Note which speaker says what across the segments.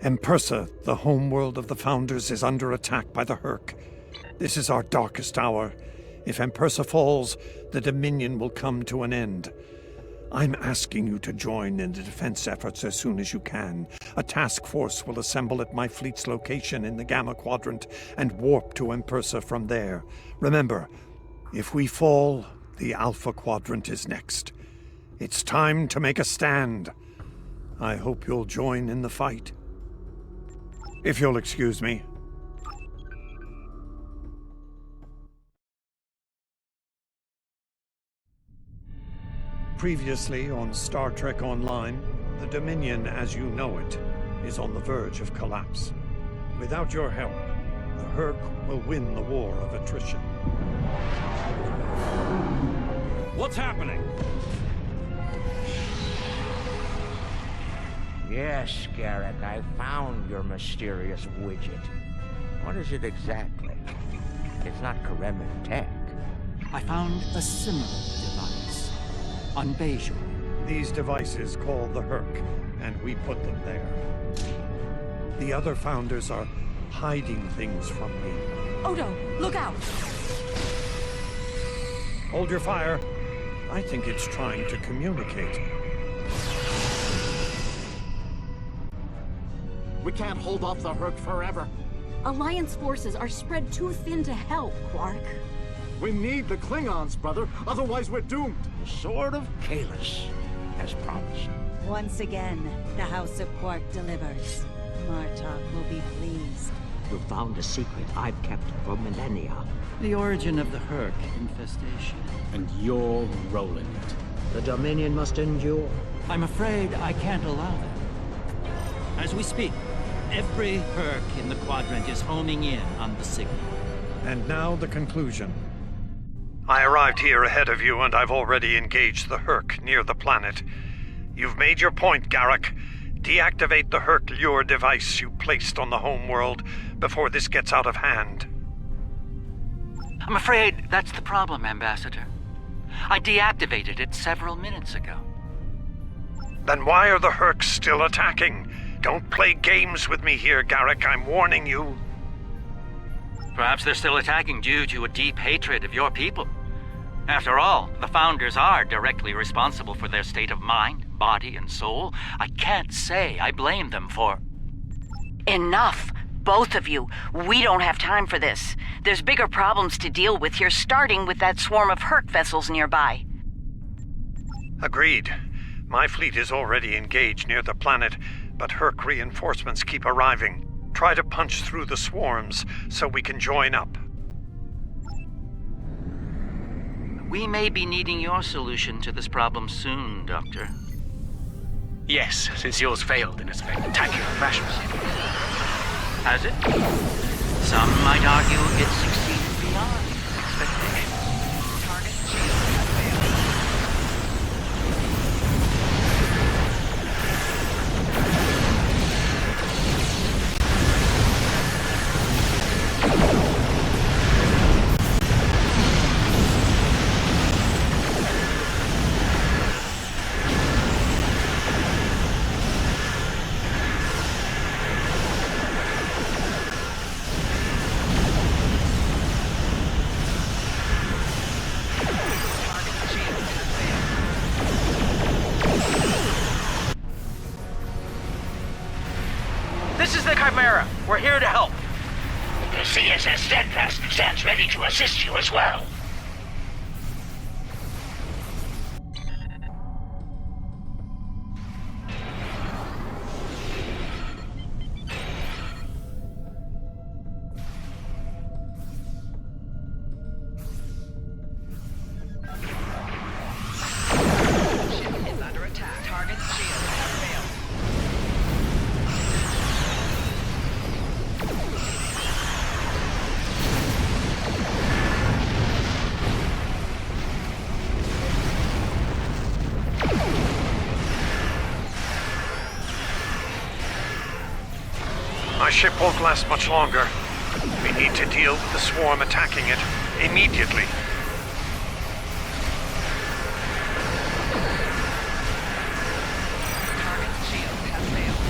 Speaker 1: Empersa, the homeworld of the Founders, is under attack by the Hur'q. This is our darkest hour. If Empersa falls, the Dominion will come to an end. I'm asking you to join in the defense efforts as soon as you can. A task force will assemble at my fleet's location in the Gamma Quadrant and warp to Empersa from there. Remember, if we fall, the Alpha Quadrant is next. It's time to make a stand. I hope you'll join in the fight. If you'll excuse me. Previously on Star Trek Online, the Dominion as you know it is on the verge of collapse. Without your help, the Hur'q will win the war of attrition. What's happening?
Speaker 2: Yes, Garrick, I found your mysterious widget. What is it exactly? It's not Kremen tech.
Speaker 3: I found a similar device on Bejor.
Speaker 1: These devices called the Hur'q, and we put them there. The other Founders are hiding things from me.
Speaker 4: Odo, look out!
Speaker 1: Hold your fire. I think it's trying to communicate.
Speaker 5: We can't hold off the Hur'q forever.
Speaker 4: Alliance forces are spread too thin to help, Hur'q.
Speaker 5: We need the Klingons, brother. Otherwise, we're doomed.
Speaker 2: The Sword of Kahless, as promised.
Speaker 6: Once again, the House of Quark delivers. Martok will be pleased.
Speaker 7: You found a secret I've kept for millennia.
Speaker 3: The origin of the Hur'q infestation.
Speaker 8: And you're rolling it.
Speaker 7: The Dominion must endure.
Speaker 3: I'm afraid I can't allow that. As we speak, every Hur'q in the quadrant is homing in on the signal.
Speaker 1: And now the conclusion. I arrived here ahead of you, and I've already engaged the Hur'q near the planet. You've made your point, Garrick. Deactivate the Hur'q lure device you placed on the homeworld before this gets out of hand.
Speaker 3: I'm afraid that's the problem, Ambassador. I deactivated it several minutes ago.
Speaker 1: Then why are the Hur'q still attacking? Don't play games with me here, Garrick. I'm warning you.
Speaker 3: Perhaps they're still attacking due to a deep hatred of your people. After all, the Founders are directly responsible for their state of mind, body, and soul. I can't say I blame them for...
Speaker 9: Enough! Both of you. We don't have time for this. There's bigger problems to deal with here, starting with that swarm of Hur'q vessels nearby.
Speaker 1: Agreed. My fleet is already engaged near the planet, but Hur'q reinforcements keep arriving. Try to punch through the swarms so we can join up.
Speaker 3: We may be needing your solution to this problem soon, Doctor.
Speaker 8: Yes, since yours failed in a spectacular fashion.
Speaker 3: Has it? Some might argue it succeeded beyond expectation.
Speaker 4: Target shield has failed.
Speaker 3: This is the Chimera. We're here to help.
Speaker 10: The CSS Steadfast stands ready to assist you as well.
Speaker 4: Ship is under attack. Target shield has failed.
Speaker 1: My ship won't last much longer. We need to deal with the swarm attacking it immediately.
Speaker 4: Target shield has failed.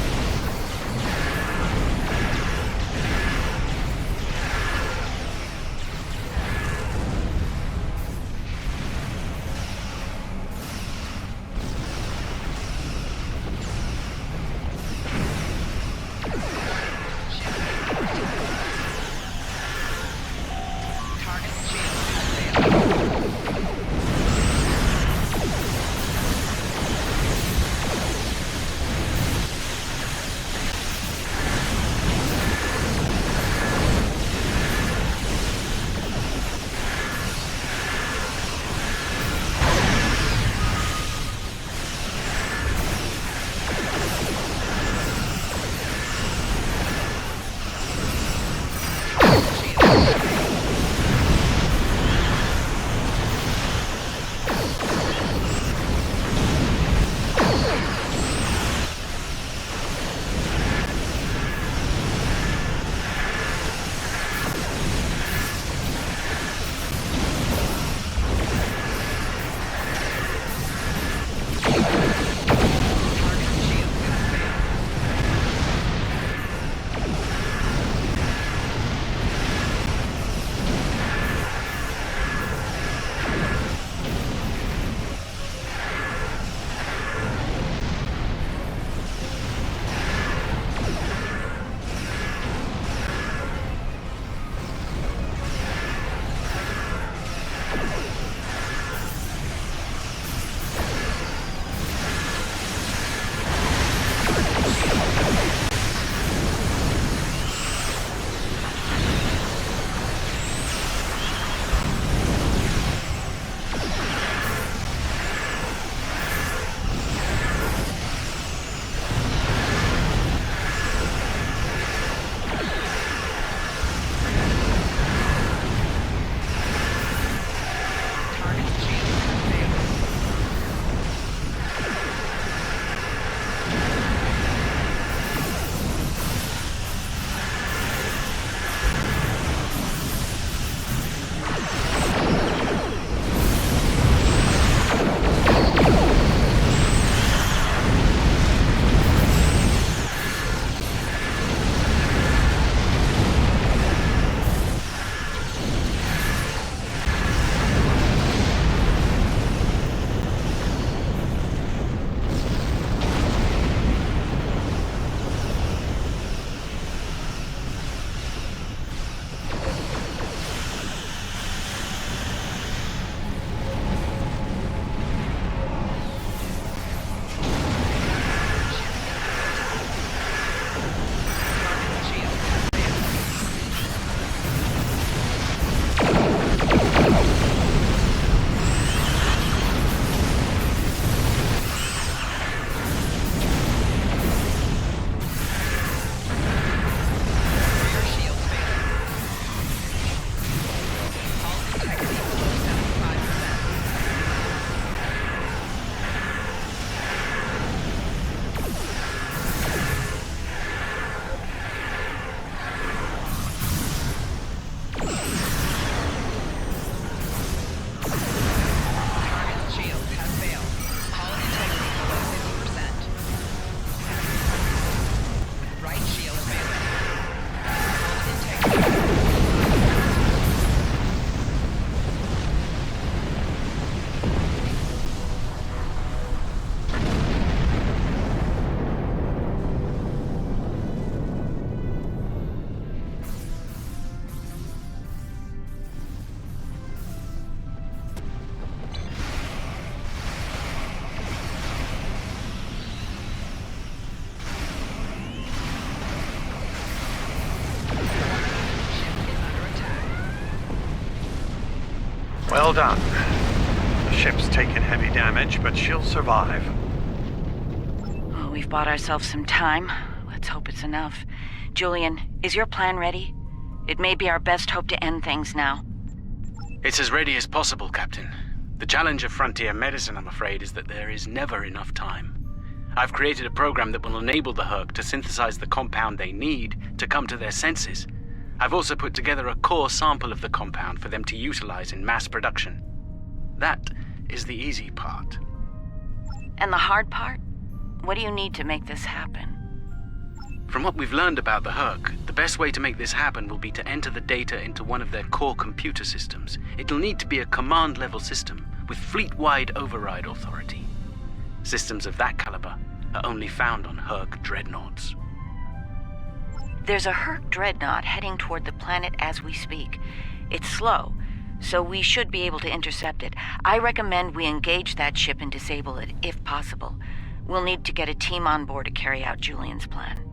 Speaker 1: Well done. The ship's taken heavy damage, but she'll survive.
Speaker 9: Oh, we've bought ourselves some time. Let's hope it's enough. Julian, is your plan ready? It may be our best hope to end things now.
Speaker 8: It's as ready as possible, Captain. The challenge of frontier medicine, I'm afraid, is that there is never enough time. I've created a program that will enable the Hur'q to synthesize the compound they need to come to their senses. I've also put together a core sample of the compound for them to utilize in mass production. That is the easy part.
Speaker 9: And the hard part? What do you need to make this happen?
Speaker 8: From what we've learned about the Hur'q, the best way to make this happen will be to enter the data into one of their core computer systems. It'll need to be a command-level system with fleet-wide override authority. Systems of that caliber are only found on Hur'q dreadnoughts.
Speaker 9: There's a Hur'q dreadnought heading toward the planet as we speak. It's slow, so we should be able to intercept it. I recommend we engage that ship and disable it, if possible. We'll need to get a team on board to carry out Julian's plan.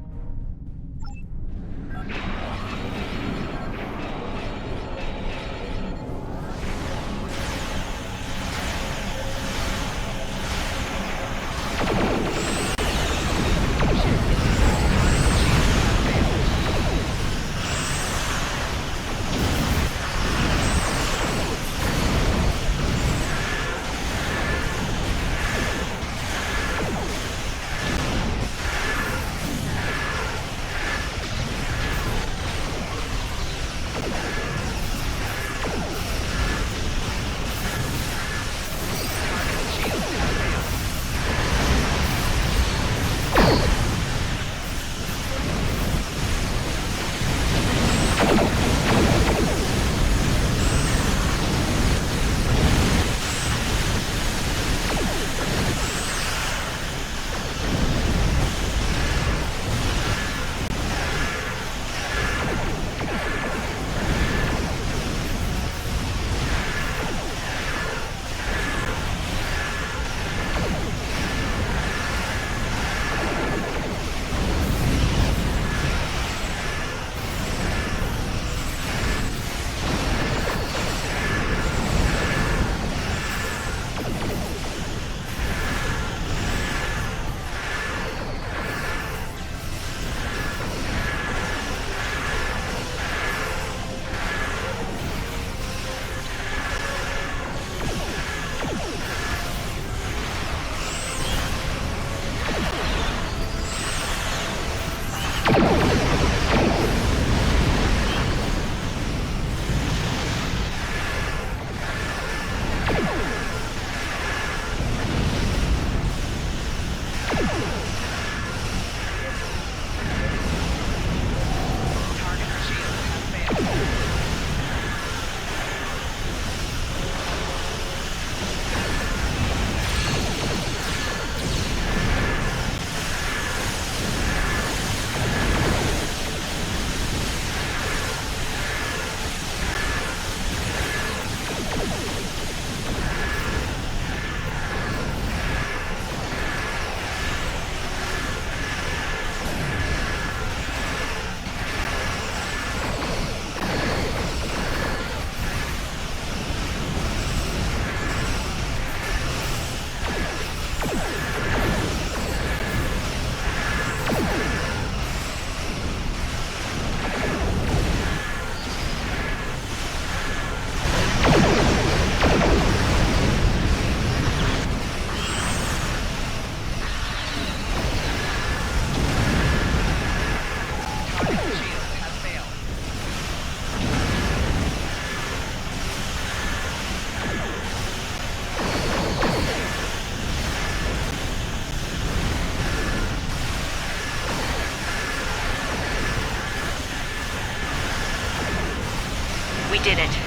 Speaker 9: We did it.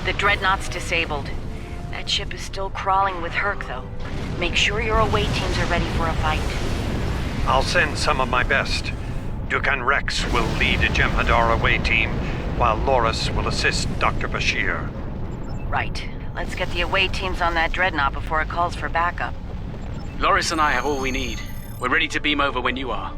Speaker 9: The dreadnought's disabled. That ship is still crawling with Hur'q, though. Make sure your away teams are ready for a fight.
Speaker 1: I'll send some of my best. Dukan Rex will lead a Jem'Hadar away team, while Loris will assist Dr. Bashir.
Speaker 9: Right. Let's get the away teams on that dreadnought before it calls for backup.
Speaker 8: Loris and I have all we need. We're ready to beam over when you are.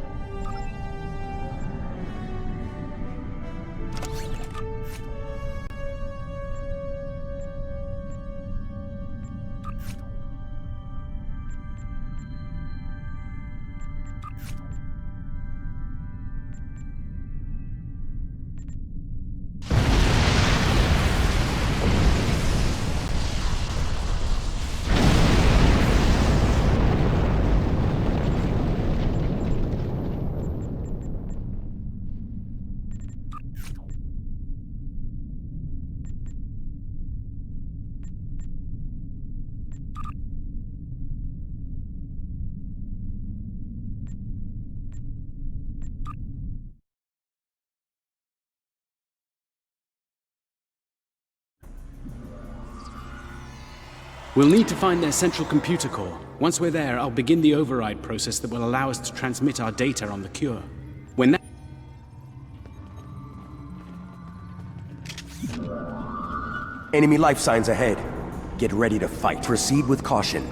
Speaker 8: We'll need to find their central computer core. Once we're there, I'll begin the override process that will allow us to transmit our data on the cure. When that...
Speaker 11: Enemy life signs ahead. Get ready to fight. Proceed with caution.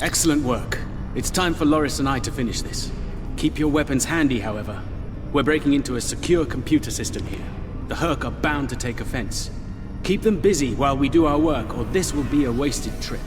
Speaker 8: Excellent work. It's time for Loris and I to finish this. Keep your weapons handy, however. We're breaking into a secure computer system here. The Hur'q are bound to take offense. Keep them busy while we do our work, or this will be a wasted trip.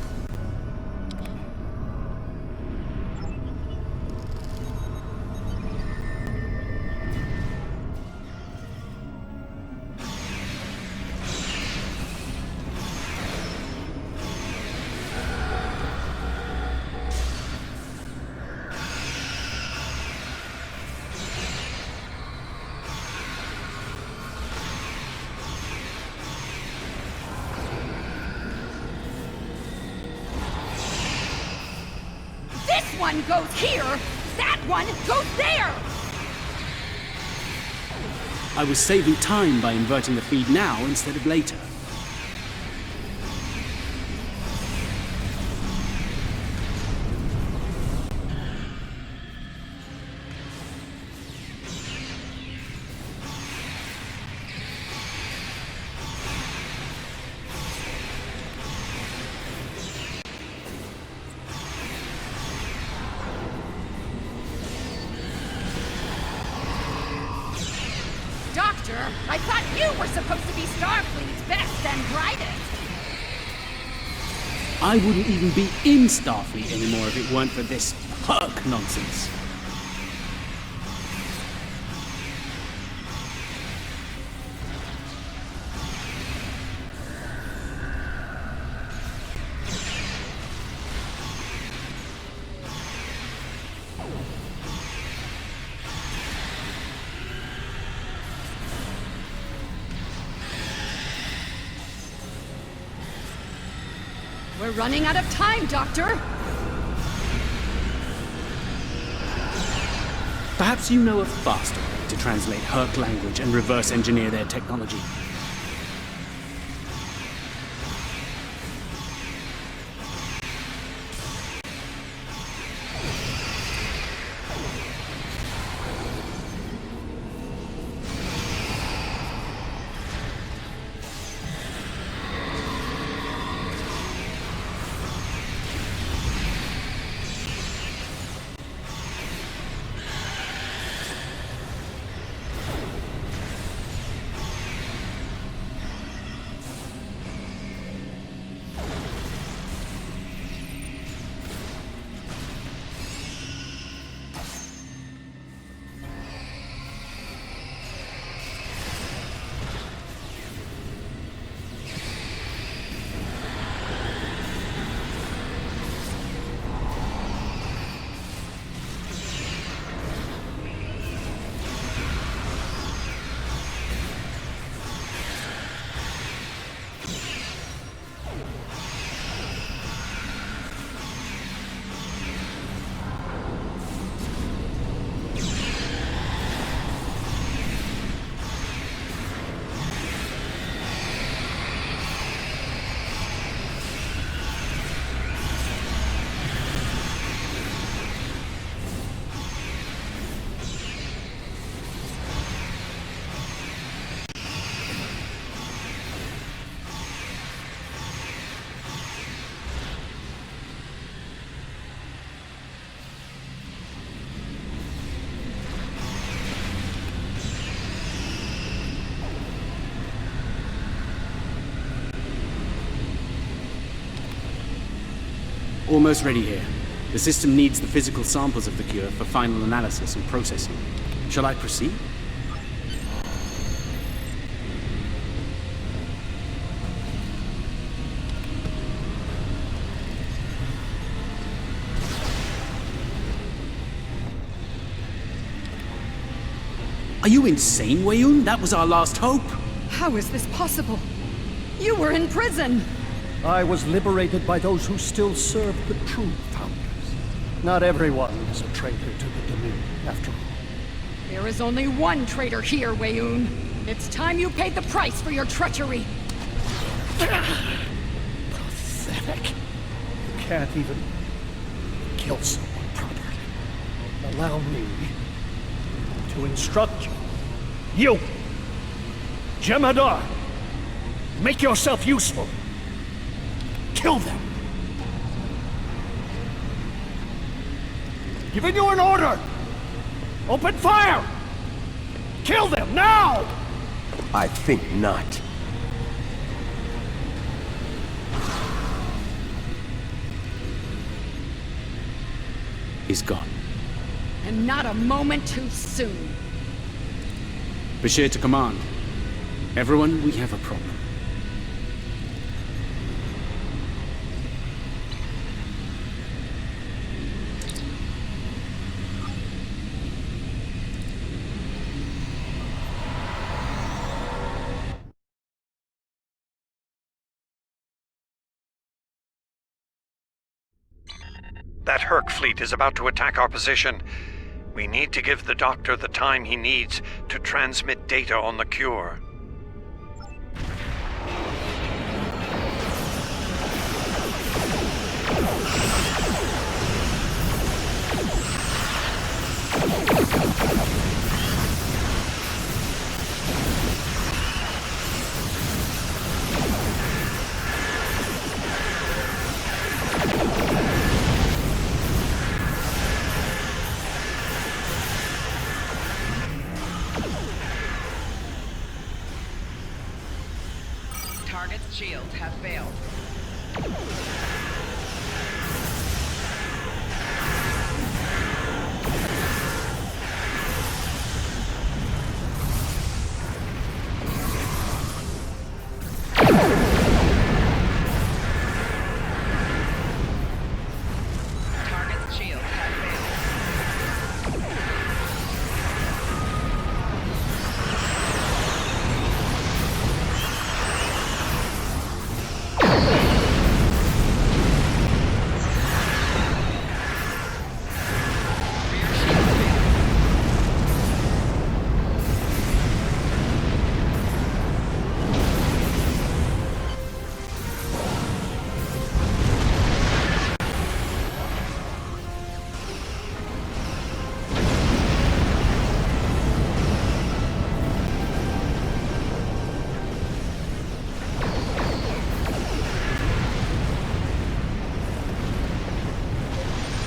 Speaker 12: This one goes here, that one goes there!
Speaker 8: I was saving time by inverting the feed now instead of later.
Speaker 12: Doctor, I thought you were supposed to be Starfleet's best and brightest.
Speaker 8: I wouldn't even be in Starfleet anymore if it weren't for this Hur'q nonsense.
Speaker 12: We're running out of time, Doctor!
Speaker 8: Perhaps you know a faster way to translate Hur'q language and reverse engineer their technology. Almost ready here. The system needs the physical samples of the cure for final analysis and processing. Shall I proceed? Are you insane, Weyoun? That was our last hope.
Speaker 12: How is this possible? You were in prison!
Speaker 5: I was liberated by those who still serve the true Founders. Not everyone is a traitor to the Dominion, after all.
Speaker 12: There is only one traitor here, Weyoun. It's time you paid the price for your treachery.
Speaker 5: Pathetic. You can't even kill someone properly. Allow me to instruct you. You! Jemadar! Make yourself useful. Kill them! Giving you an order! Open fire! Kill them, now!
Speaker 11: I think not.
Speaker 8: He's gone.
Speaker 12: And not a moment too soon.
Speaker 8: Bashir to command. Everyone, we have a problem.
Speaker 1: That Hur'q fleet is about to attack our position. We need to give the doctor the time he needs to transmit data on the cure.
Speaker 4: Target's shields have failed. Target's shields have failed.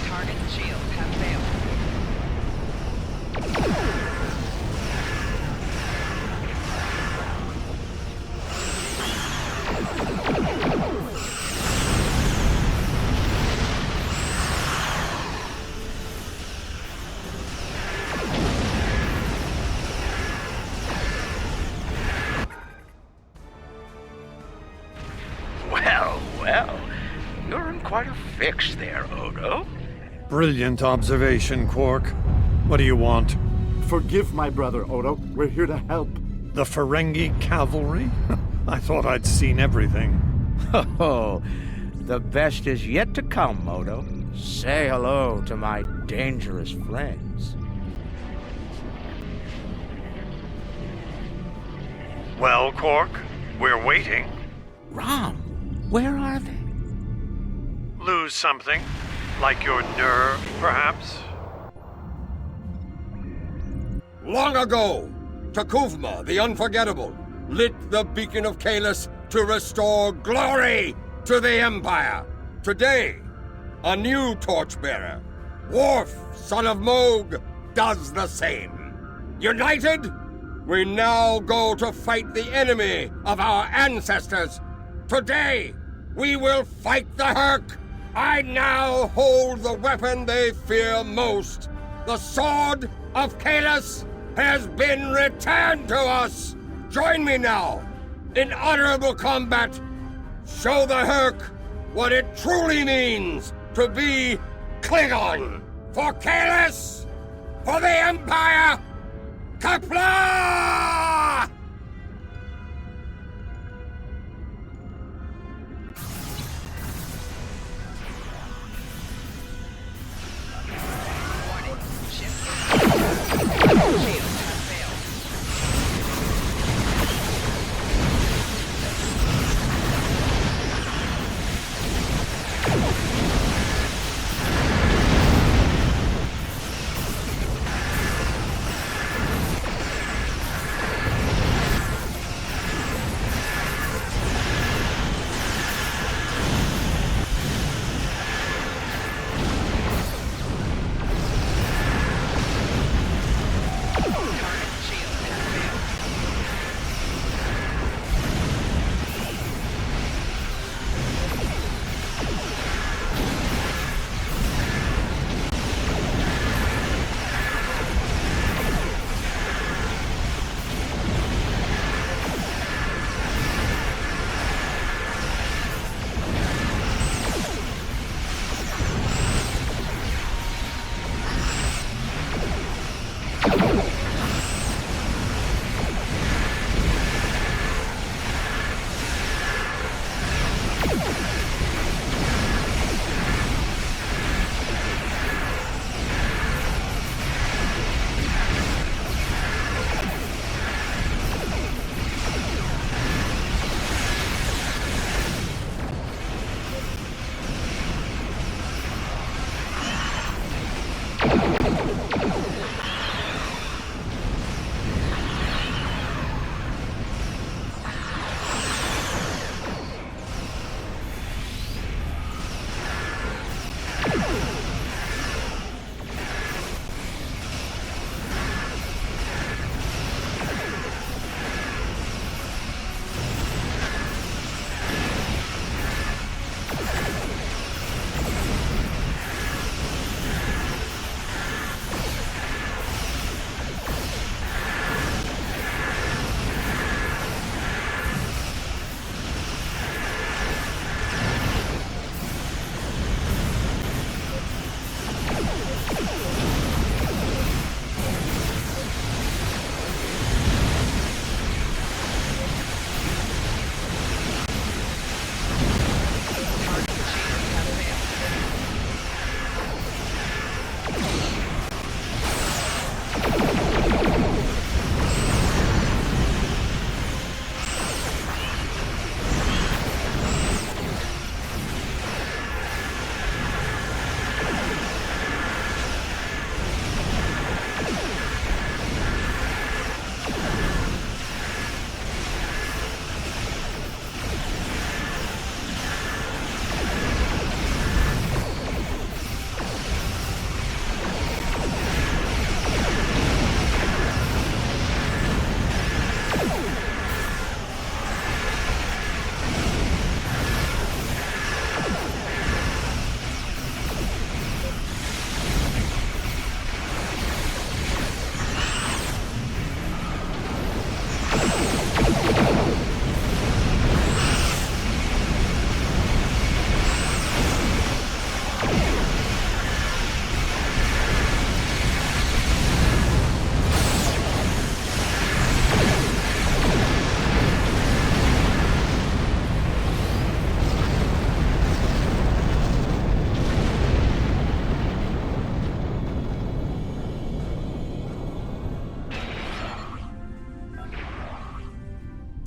Speaker 4: Target's shields have failed.
Speaker 2: Well, you're in quite a fix there, Odo.
Speaker 1: Brilliant observation, Quark. What do you want?
Speaker 5: Forgive my brother, Odo. We're here to help.
Speaker 1: The Ferengi cavalry? I thought I'd seen everything.
Speaker 2: Oh, the best is yet to come, Odo. Say hello to my dangerous friends.
Speaker 1: Well, Quark, we're waiting.
Speaker 2: Rom, where are they?
Speaker 1: Lose something? Like your nerve, perhaps?
Speaker 13: Long ago, Takuvma, the Unforgettable, lit the beacon of Kahless to restore glory to the Empire. Today, a new torchbearer, Worf, son of Moog, does the same. United, we now go to fight the enemy of our ancestors. Today, we will fight the Hur'q. I now hold the weapon they fear most. The sword of Kahless has been returned to us. Join me now in honorable combat. Show the Hur'q what it truly means to be Klingon. For Kahless, for the Empire, Kapla!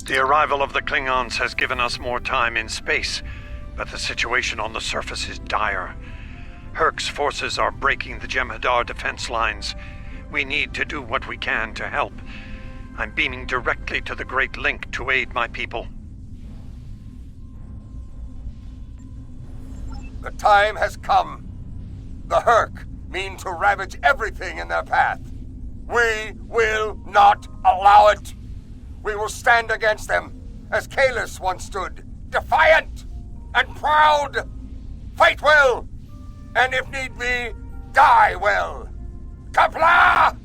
Speaker 1: The arrival of the Klingons has given us more time in space, but the situation on the surface is dire. Hur'q's forces are breaking the Jem'Hadar defense lines. We need to do what we can to help. I'm beaming directly to the Great Link to aid my people.
Speaker 13: The time has come. The Hur'q mean to ravage everything in their path. We will not allow it. We will stand against them, as Kahless once stood, defiant and proud. Fight well, and if need be, die well. Qapla'!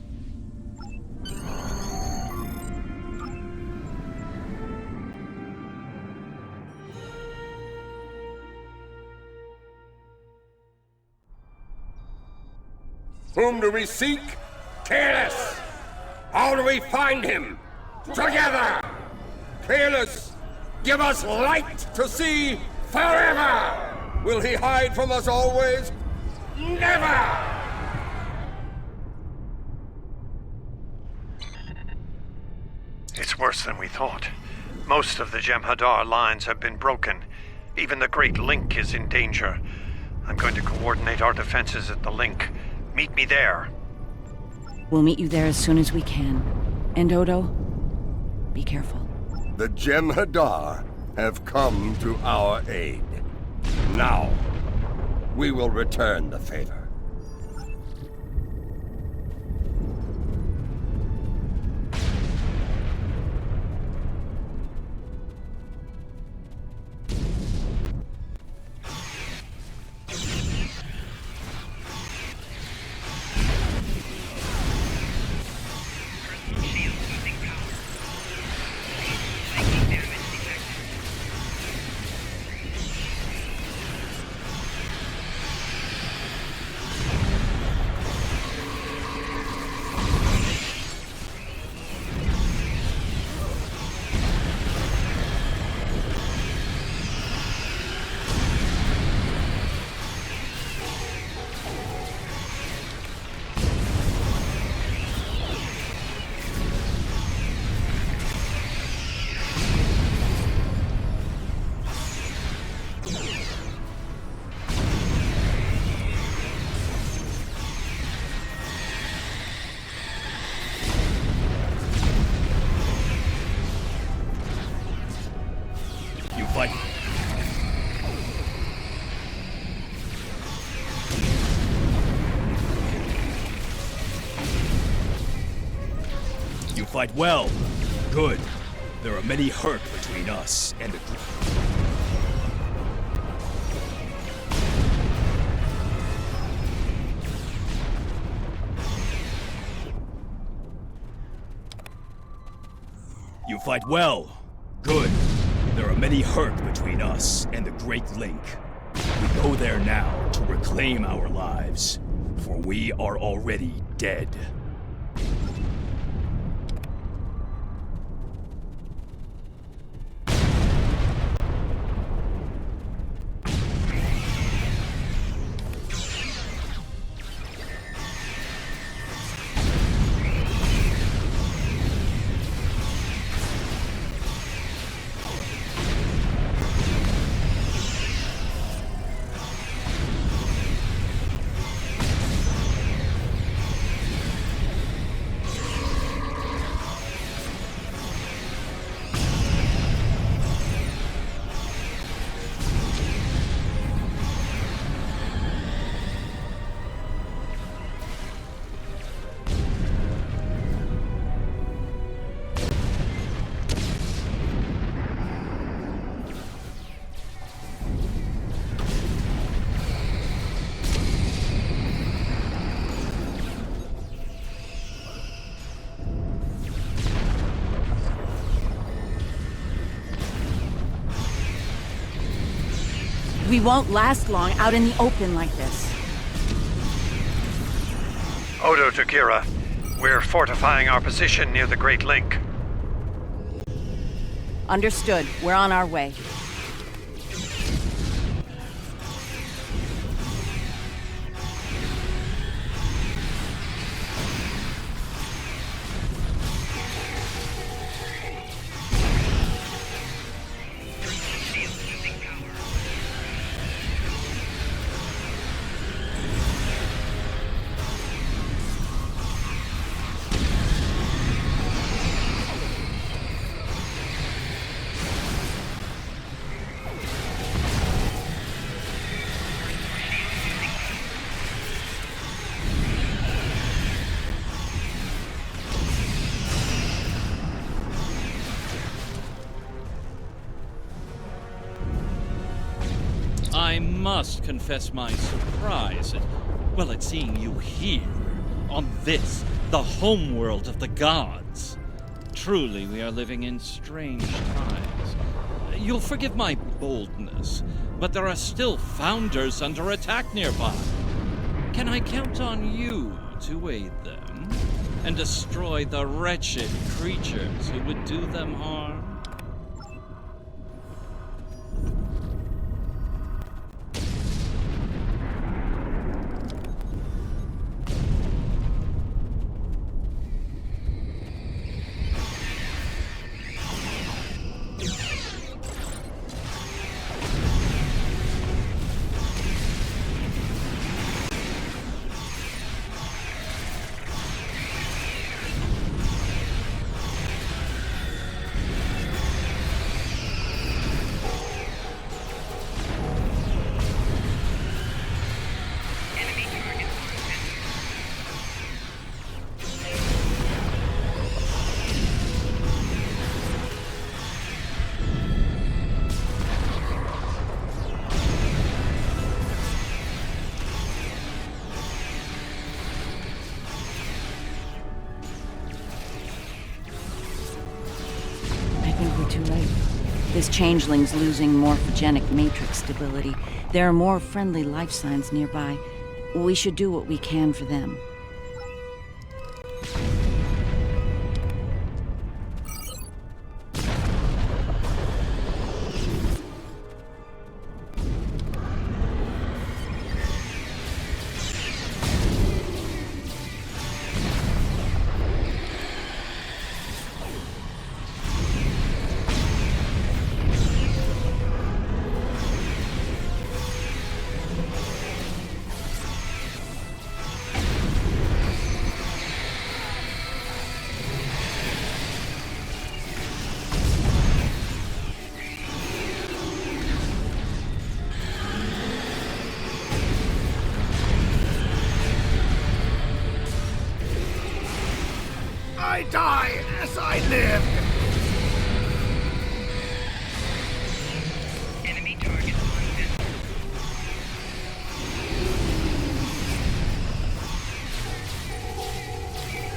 Speaker 13: Whom do we seek? Kahless! How do we find him? Together! Kahless, give us light to see forever! Will he hide from us always? Never!
Speaker 1: It's worse than we thought. Most of the Jem'Hadar lines have been broken. Even the Great Link is in danger. I'm going to coordinate our defenses at the Link. Meet me there.
Speaker 9: We'll meet you there as soon as we can. And Odo, be careful.
Speaker 13: The Jem'Hadar have come to our aid. Now, we will return the favor.
Speaker 14: You fight well. Good. There are many Hur'q between us and the group. You fight well. Good. There are many Hur'q between us and the Great Link. We go there now to reclaim our lives, for we are already dead.
Speaker 9: We won't last long out in the open like this.
Speaker 1: Odo to Kira. We're fortifying our position near the Great Link.
Speaker 9: Understood. We're on our way.
Speaker 15: must confess my surprise at seeing you here, on this, the homeworld of the gods. Truly, we are living in strange times. You'll forgive my boldness, but there are still Founders under attack nearby. Can I count on you to aid them and destroy the wretched creatures who would do them harm?
Speaker 9: Too late. This changeling's losing morphogenic matrix stability. There are more friendly life signs nearby. We should do what we can for them.
Speaker 10: I die as I live! Enemy target unknown.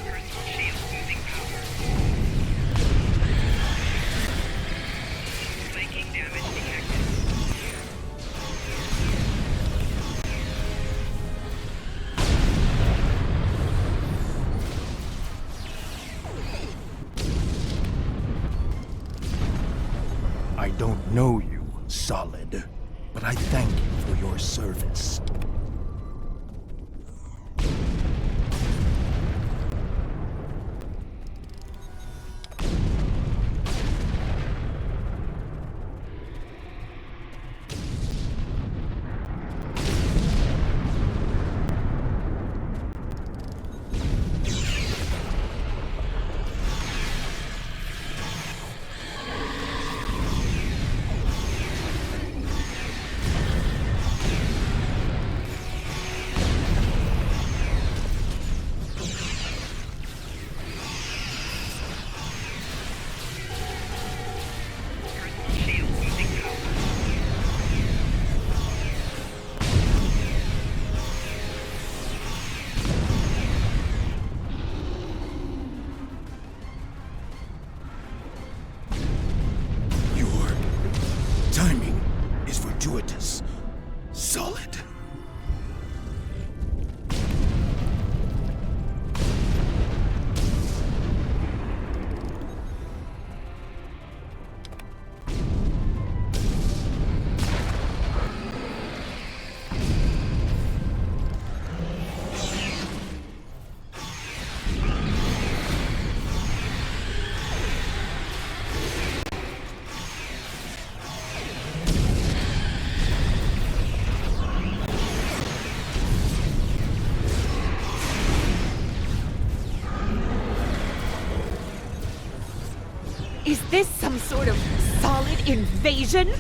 Speaker 10: Personal shield losing power. Flanking damage detected.
Speaker 16: I don't know you, Solid, but I thank you for your service. Timing is fortuitous. Solid.
Speaker 17: Is this some sort of solid invasion?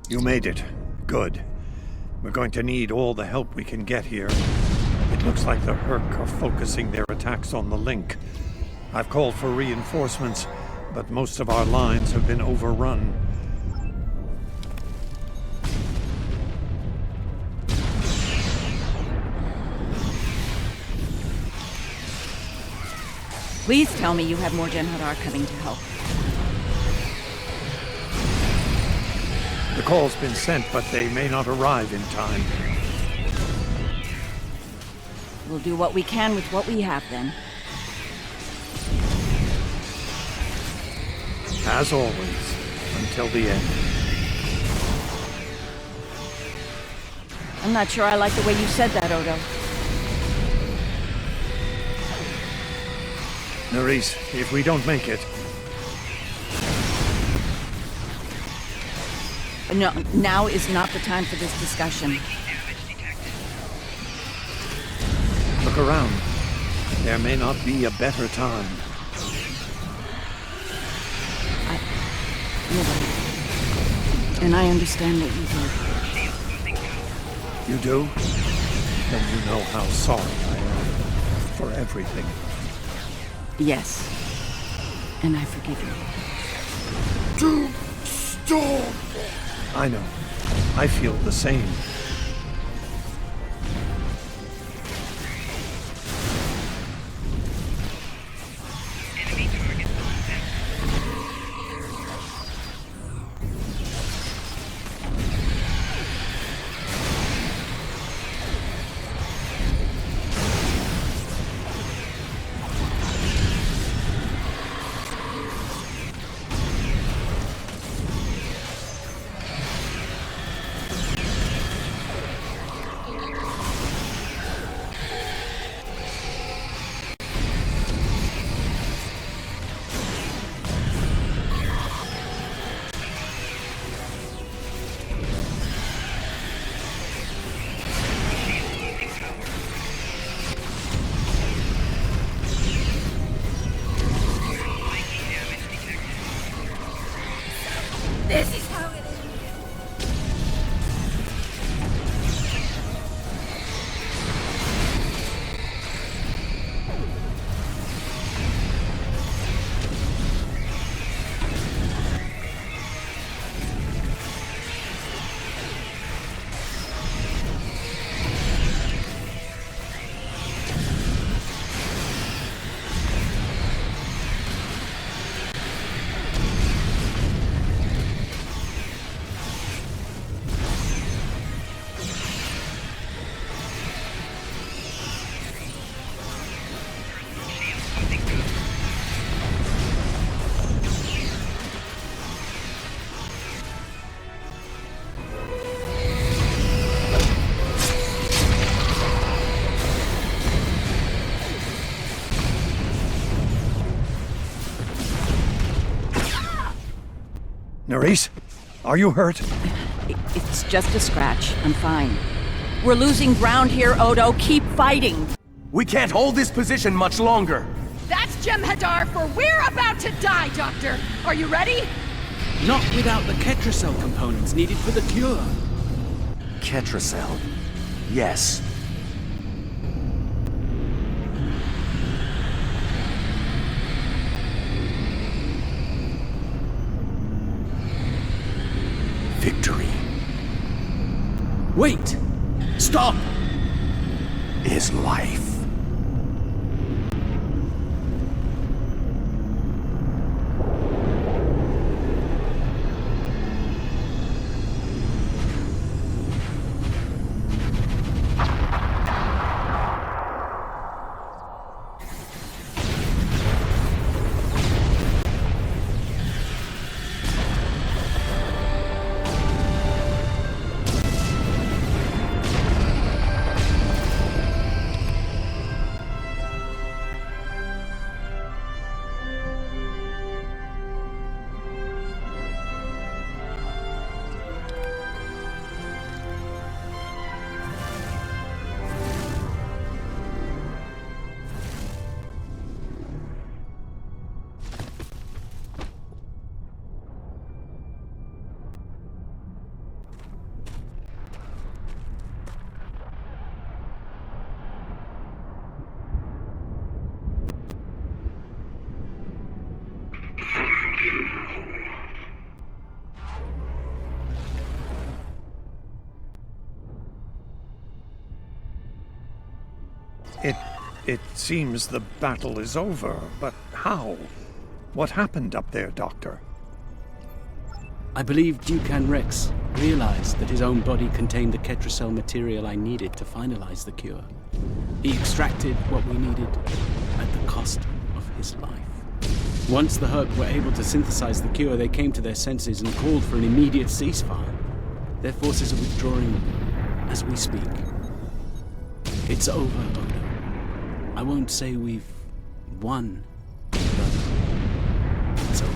Speaker 1: You made it. Good. We're going to need all the help we can get here. It looks like the Hur'q are focusing their attacks on the link. I've called for reinforcements, but most of our lines have been overrun.
Speaker 9: Please tell me you have more Jem'Hadar coming to help.
Speaker 1: The call's been sent, but they may not arrive in time.
Speaker 9: We'll do what we can with what we have, then.
Speaker 1: As always, until the end.
Speaker 9: I'm not sure I like the way you said that, Odo.
Speaker 1: Nerys, if we don't make it...
Speaker 9: No, now is not the time for this discussion.
Speaker 1: Look around. There may not be a better time.
Speaker 9: And I understand what you did.
Speaker 1: You do? Then you know how sorry I am for everything.
Speaker 9: Yes. And I forgive you.
Speaker 1: Stop! I know. I feel the same.
Speaker 17: This is how it is.
Speaker 1: Nerys, are you hurt?
Speaker 9: It's just a scratch. I'm fine. We're losing ground here, Odo. Keep fighting.
Speaker 11: We can't hold this position much longer.
Speaker 12: That's Jem'Hadar, for we're about to die, Doctor. Are you ready?
Speaker 8: Not without the Ketracel components needed for the cure.
Speaker 11: Ketracel? Yes. Victory.
Speaker 8: Wait! Stop!
Speaker 11: Is life.
Speaker 1: It seems the battle is over, but how? What happened up there, Doctor?
Speaker 8: I believe Dukan Rex realized that his own body contained the Ketracel material I needed to finalize the cure. He extracted what we needed at the cost of his life. Once the Hur'q were able to synthesize the cure, they came to their senses and called for an immediate ceasefire. Their forces are withdrawing as we speak. It's over, Odo. I won't say we've won, but it's over.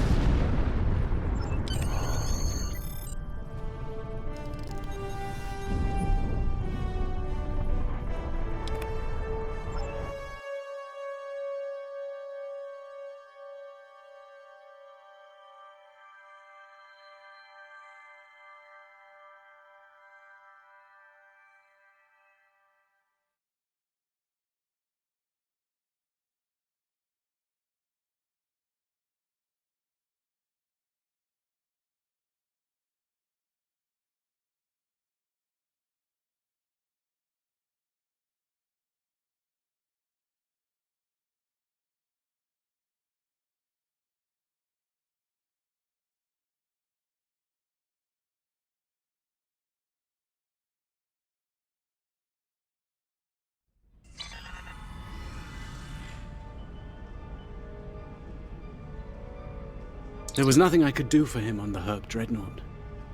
Speaker 8: There was nothing I could do for him on the Hur'q Dreadnought.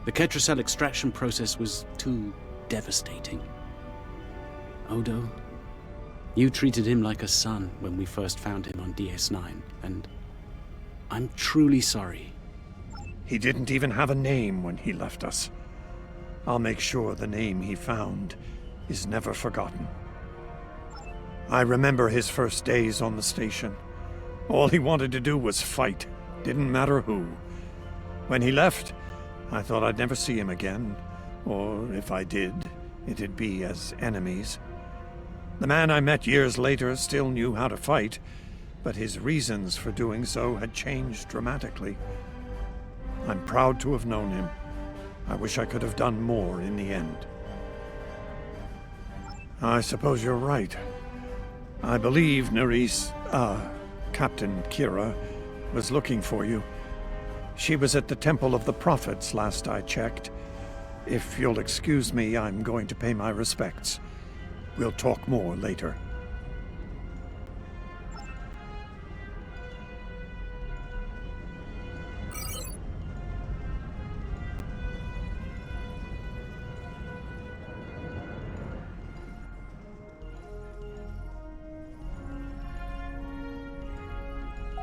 Speaker 8: The Ketracel extraction process was too devastating. Odo, you treated him like a son when we first found him on DS9, and I'm truly sorry.
Speaker 1: He didn't even have a name when he left us. I'll make sure the name he found is never forgotten. I remember his first days on the station. All he wanted to do was fight. Didn't matter who. When he left, I thought I'd never see him again, or if I did, it'd be as enemies. The man I met years later still knew how to fight, but his reasons for doing so had changed dramatically. I'm proud to have known him. I wish I could have done more in the end. I suppose you're right. I believe Captain Kira was looking for you. She was at the Temple of the Prophets last I checked. If you'll excuse me, I'm going to pay my respects. We'll talk more later.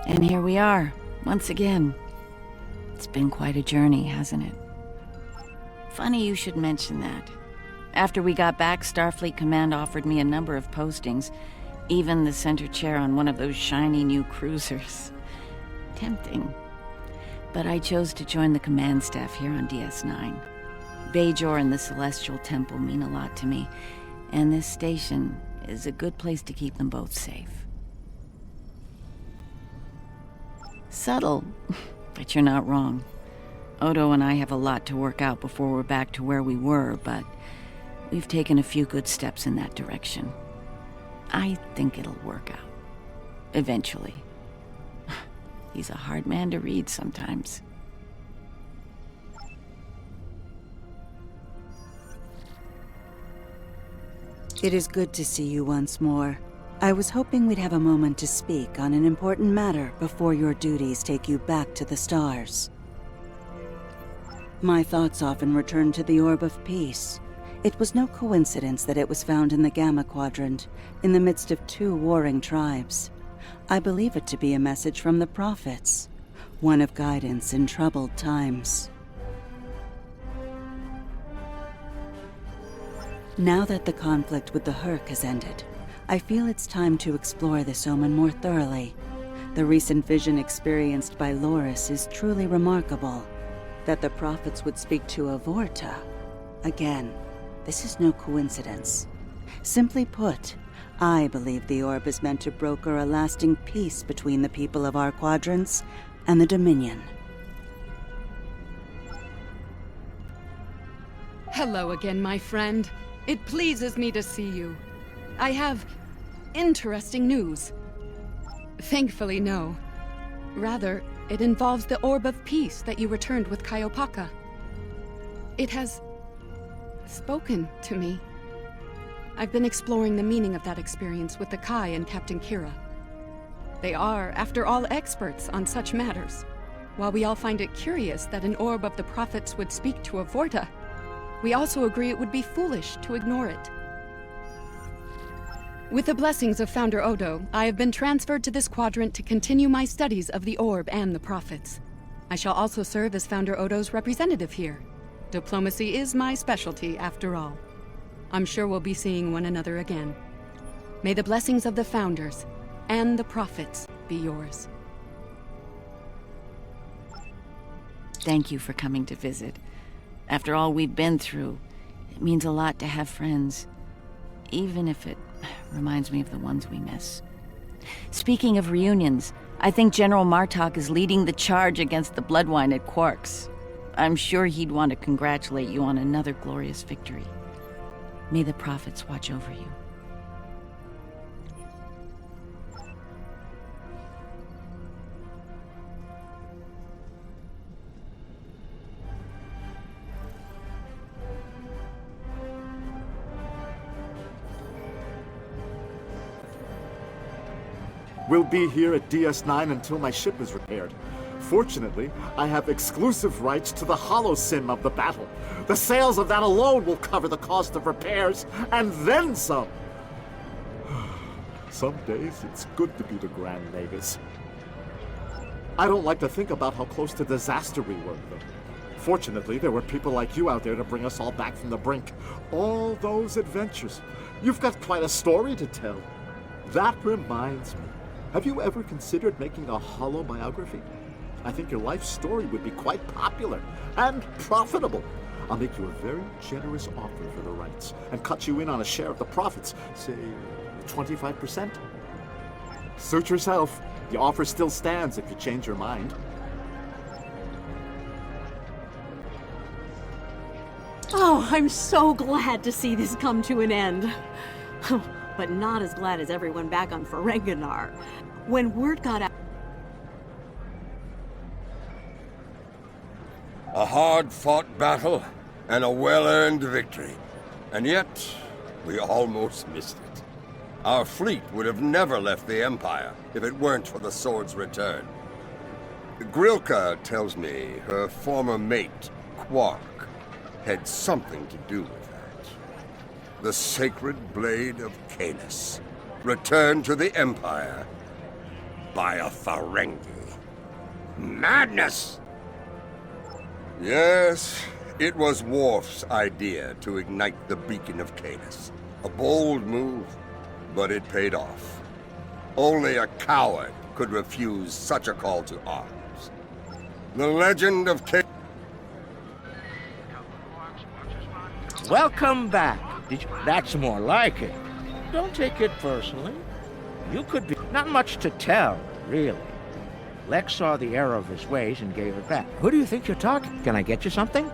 Speaker 9: And here we are, once again. It's been quite a journey, hasn't it? Funny you should mention that. After we got back, Starfleet Command offered me a number of postings, even the center chair on one of those shiny new cruisers. Tempting. But I chose to join the command staff here on DS9. Bajor and the Celestial Temple mean a lot to me, and this station is a good place to keep them both safe. Subtle, but you're not wrong. Odo and I have a lot to work out before we're back to where we were, but we've taken a few good steps in that direction. I think it'll work out. Eventually. He's a hard man to read sometimes.
Speaker 6: It is good to see you once more. I was hoping we'd have a moment to speak on an important matter before your duties take you back to the stars. My thoughts often return to the Orb of Peace. It was no coincidence that it was found in the Gamma Quadrant, in the midst of two warring tribes. I believe it to be a message from the prophets, one of guidance in troubled times. Now that the conflict with the Hur'q has ended, I feel it's time to explore this omen more thoroughly. The recent vision experienced by Loris is truly remarkable. That the prophets would speak to a Vorta. Again, this is no coincidence. Simply put, I believe the orb is meant to broker a lasting peace between the people of our quadrants and the Dominion.
Speaker 12: Hello again, my friend. It pleases me to see you. I have interesting news. Thankfully, no. Rather, it involves the Orb of Peace that you returned with Kaiopaka. It has spoken to me. I've been exploring the meaning of that experience with the Kai and Captain Kira. They are, after all, experts on such matters. While we all find it curious that an Orb of the Prophets would speak to a Vorta, we also agree it would be foolish to ignore it. With the blessings of Founder Odo, I have been transferred to this quadrant to continue my studies of the Orb and the Prophets. I shall also serve as Founder Odo's representative here. Diplomacy is my specialty, after all. I'm sure we'll be seeing one another again. May the blessings of the Founders and the Prophets be yours.
Speaker 9: Thank you for coming to visit. After all we've been through, it means a lot to have friends, even if it reminds me of the ones we miss. Speaking of reunions, I think General Martok is leading the charge against the Bloodwine at Hur'q. I'm sure he'd want to congratulate you on another glorious victory. May the Prophets watch over you.
Speaker 18: We'll be here at DS9 until my ship is repaired. Fortunately, I have exclusive rights to the holo-sim of the battle. The sales of that alone will cover the cost of repairs, and then some. Some days, it's good to be the Grand Nagus. I don't like to think about how close to disaster we were, though. Fortunately, there were people like you out there to bring us all back from the brink. All those adventures. You've got quite a story to tell. That reminds me. Have you ever considered making a holo biography? I think your life story would be quite popular and profitable. I'll make you a very generous offer for the rights and cut you in on a share of the profits, say 25%. Suit yourself. The offer still stands if you change your mind.
Speaker 19: Oh, I'm so glad to see this come to an end. But not as glad as everyone back on Ferenginar. When word got out...
Speaker 13: A hard-fought battle and a well-earned victory. And yet, we almost missed it. Our fleet would have never left the Empire if it weren't for the sword's return. Grilka tells me her former mate, Hur'q, had something to do with that. The sacred blade of Caelus, returned to the Empire by a Ferengi. Madness! Yes, it was Worf's idea to ignite the beacon of Caelus. A bold move, but it paid off. Only a coward could refuse such a call to arms. The legend of Caelus...
Speaker 2: Welcome back. That's more like it. Don't take it personally. You could be... Not much to tell, really. Lex saw the error of his ways and gave it back. Who do you think you're talking? Can I get you something?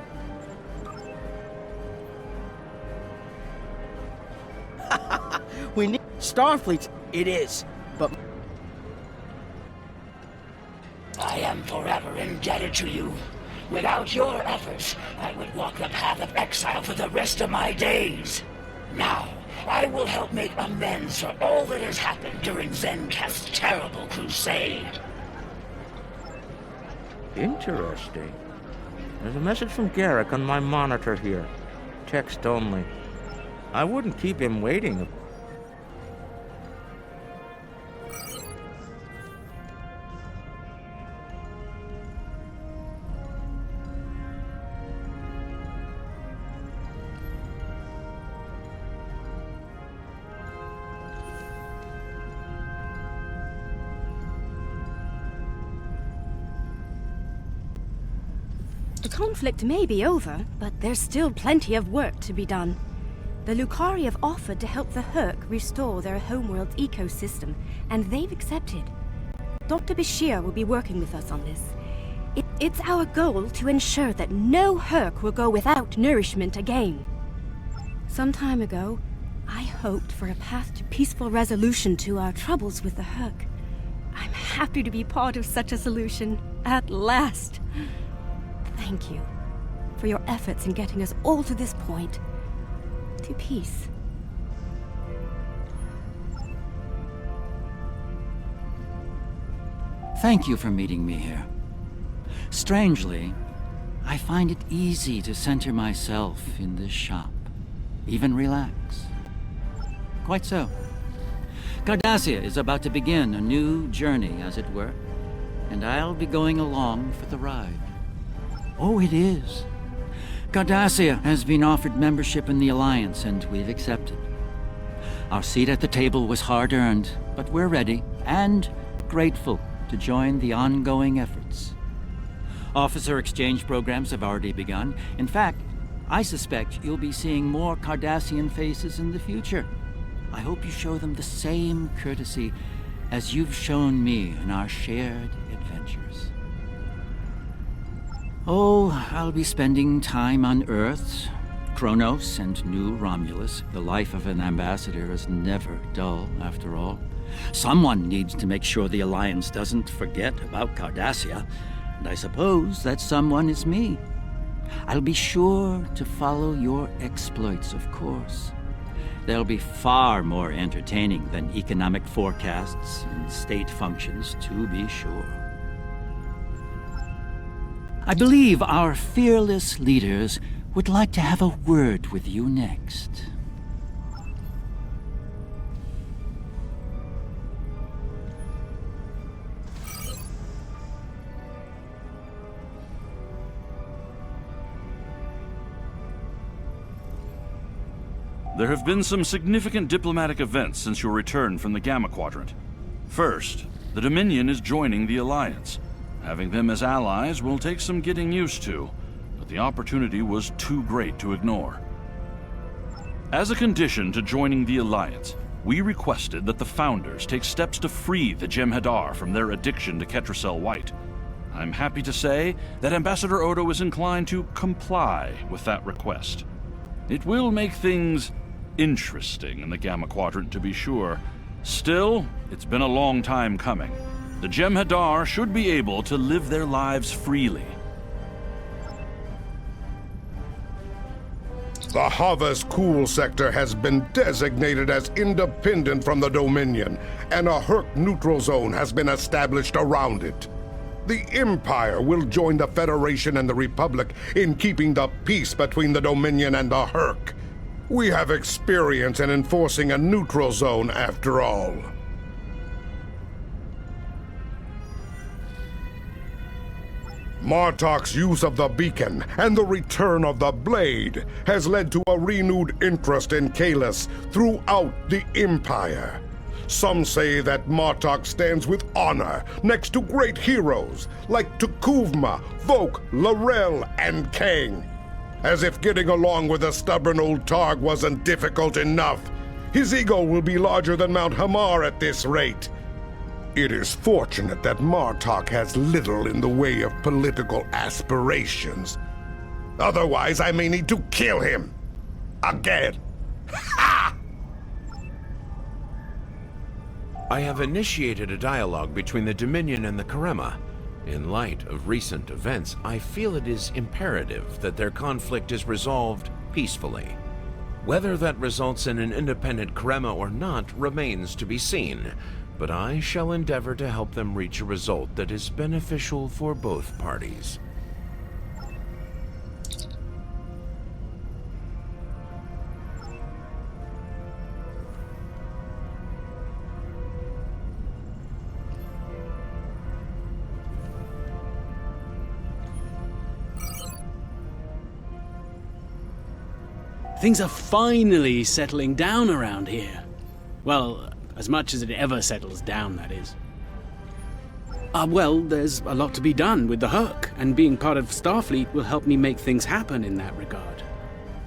Speaker 20: We need Starfleet. It is, but...
Speaker 10: I am forever indebted to you. Without your efforts, I would walk the path of exile for the rest of my days. Now, I will help make amends for all that has happened during Zencast's terrible crusade.
Speaker 2: Interesting. There's a message from Garrick on my monitor here. Text only. I wouldn't keep him waiting.
Speaker 21: The conflict may be over, but there's still plenty of work to be done. The Lucari have offered to help the Hur'q restore their homeworld's ecosystem, and they've accepted. Dr. Bashir will be working with us on this. It's our goal to ensure that no Hur'q will go without nourishment again. Some time ago, I hoped for a path to peaceful resolution to our troubles with the Hur'q. I'm happy to be part of such a solution, at last. Thank you for your efforts in getting us all to this point, to peace.
Speaker 3: Thank you for meeting me here. Strangely, I find it easy to center myself in this shop, even relax. Quite so. Cardassia is about to begin a new journey, as it were, and I'll be going along for the ride. Oh, it is. Cardassia has been offered membership in the Alliance, and we've accepted. Our seat at the table was hard-earned, but we're ready and grateful to join the ongoing efforts. Officer exchange programs have already begun. In fact, I suspect you'll be seeing more Cardassian faces in the future. I hope you show them the same courtesy as you've shown me in our shared adventures. Oh, I'll be spending time on Earth, Kronos, and New Romulus. The life of an ambassador is never dull, after all. Someone needs to make sure the Alliance doesn't forget about Cardassia, and I suppose that someone is me. I'll be sure to follow your exploits, of course. They'll be far more entertaining than economic forecasts and state functions, to be sure. I believe our fearless leaders would like to have a word with you next.
Speaker 7: There have been some significant diplomatic events since your return from the Gamma Quadrant. First, the Dominion is joining the Alliance. Having them as allies will take some getting used to, but the opportunity was too great to ignore. As a condition to joining the Alliance, we requested that the Founders take steps to free the Jem'Hadar from their addiction to Ketracel White. I'm happy to say that Ambassador Odo is inclined to comply with that request. It will make things interesting in the Gamma Quadrant, to be sure. Still, it's been a long time coming. The Jem'Hadar should be able to live their lives freely.
Speaker 22: The Havas Cool sector has been designated as independent from the Dominion, and a Hur'q neutral zone has been established around it. The Empire will join the Federation and the Republic in keeping the peace between the Dominion and the Hur'q. We have experience in enforcing a neutral zone, after all. Martok's use of the beacon and the return of the blade has led to a renewed interest in Kahless throughout the Empire. Some say that Martok stands with honor next to great heroes like Tukuvma, Vok, L'Rell, and Kang. As if getting along with a stubborn old Targ wasn't difficult enough, his ego will be larger than Mount Hamar at this rate. It is fortunate that Martok has little in the way of political aspirations. Otherwise, I may need to kill him. Again. Ha!
Speaker 23: I have initiated a dialogue between the Dominion and the Karema. In light of recent events, I feel it is imperative that their conflict is resolved peacefully. Whether that results in an independent Karema or not remains to be seen, but I shall endeavor to help them reach a result that is beneficial for both parties.
Speaker 8: Things are finally settling down around here. Well, as much as it ever settles down, that is. Well, there's a lot to be done with the Hur'q, and being part of Starfleet will help me make things happen in that regard.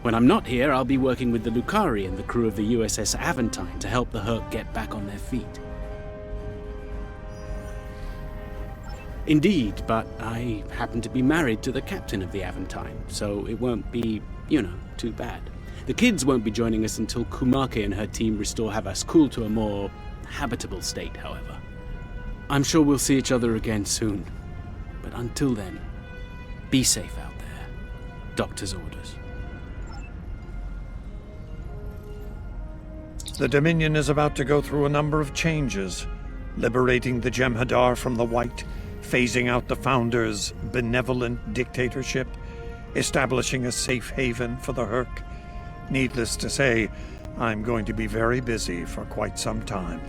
Speaker 8: When I'm not here, I'll be working with the Lucari and the crew of the USS Aventine to help the Hur'q get back on their feet. Indeed, but I happen to be married to the captain of the Aventine, so it won't be, too bad.
Speaker 4: The kids won't be joining us until Kumake and her team restore Havaskul to a more habitable state, however. I'm sure we'll see each other again soon. But until then, be safe out there. Doctor's orders.
Speaker 1: The Dominion is about to go through a number of changes, liberating the Jem'Hadar from the White, phasing out the Founders' benevolent dictatorship, establishing a safe haven for the Hur'q. Needless to say, I'm going to be very busy for quite some time.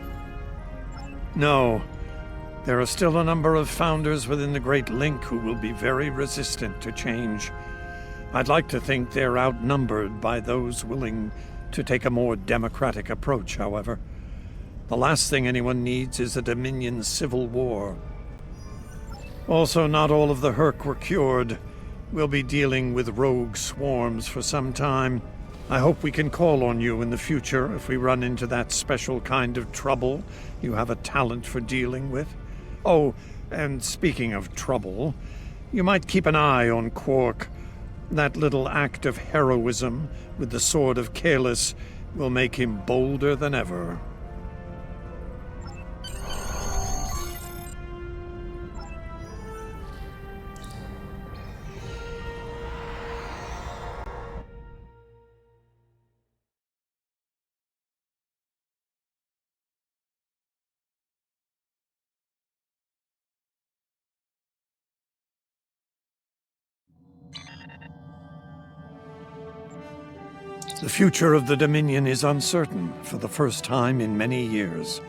Speaker 1: No, there are still a number of Founders within the Great Link who will be very resistant to change. I'd like to think they're outnumbered by those willing to take a more democratic approach, however. The last thing anyone needs is a Dominion civil war. Also, not all of the Hur'q were cured. We'll be dealing with rogue swarms for some time. I hope we can call on you in the future if we run into that special kind of trouble you have a talent for dealing with. Oh, and speaking of trouble, you might keep an eye on Quark. That little act of heroism with the Sword of Kahless will make him bolder than ever. The future of the Dominion is uncertain for the first time in many years.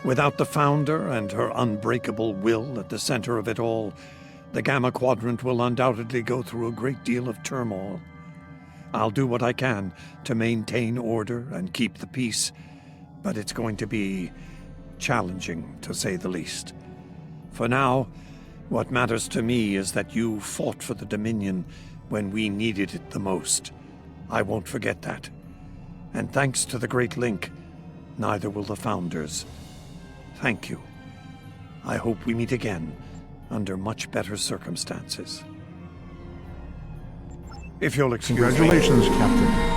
Speaker 1: Without the Founder and her unbreakable will at the center of it all, the Gamma Quadrant will undoubtedly go through a great deal of turmoil. I'll do what I can to maintain order and keep the peace, but it's going to be challenging, to say the least. For now, what matters to me is that you fought for the Dominion when we needed it the most. I won't forget that. And thanks to the Great Link, neither will the Founders. Thank you. I hope we meet again, under much better circumstances. If you'll excuse me.
Speaker 16: Congratulations, Captain.